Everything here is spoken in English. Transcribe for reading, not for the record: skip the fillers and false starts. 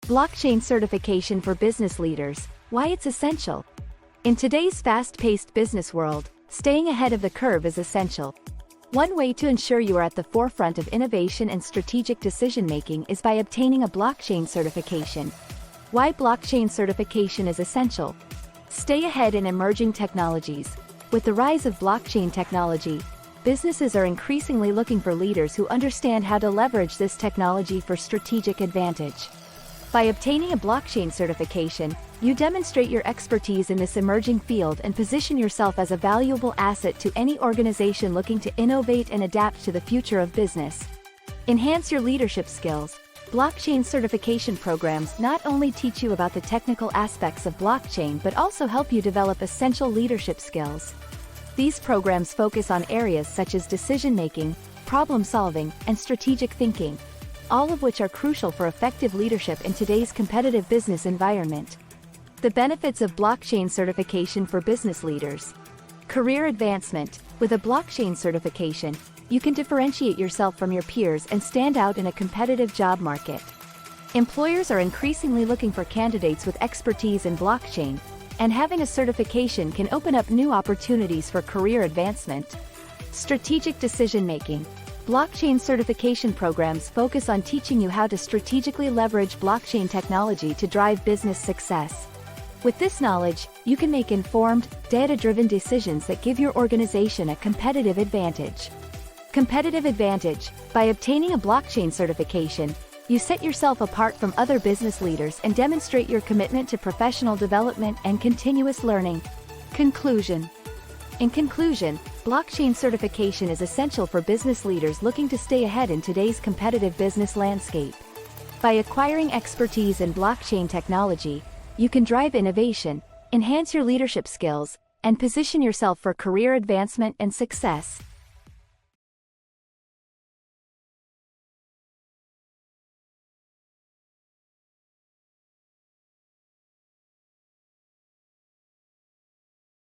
Blockchain certification for business leaders, why it's essential. In today's fast-paced business world, staying ahead of the curve is essential. One way to ensure you are at the forefront of innovation and strategic decision-making is by obtaining a blockchain certification. Why blockchain certification is essential? Stay ahead in emerging technologies. With the rise of blockchain technology, businesses are increasingly looking for leaders who understand how to leverage this technology for strategic advantage. By obtaining a blockchain certification, you demonstrate your expertise in this emerging field and position yourself as a valuable asset to any organization looking to innovate and adapt to the future of business. Enhance your leadership skills. Blockchain certification programs not only teach you about the technical aspects of blockchain but also help you develop essential leadership skills. These programs focus on areas such as decision-making, problem-solving, and strategic thinking, all of which are crucial for effective leadership in today's competitive business environment. The benefits of blockchain certification for business leaders. Career advancement. With a blockchain certification, you can differentiate yourself from your peers and stand out in a competitive job market. Employers are increasingly looking for candidates with expertise in blockchain, and having a certification can open up new opportunities for career advancement. Strategic decision-making. Blockchain certification programs focus on teaching you how to strategically leverage blockchain technology to drive business success. With this knowledge, you can make informed, data-driven decisions that give your organization a competitive advantage. Competitive advantage. By obtaining a blockchain certification, you set yourself apart from other business leaders and demonstrate your commitment to professional development and continuous learning. Conclusion. In conclusion, blockchain certification is essential for business leaders looking to stay ahead in today's competitive business landscape. By acquiring expertise in blockchain technology, you can drive innovation, enhance your leadership skills, and position yourself for career advancement and success.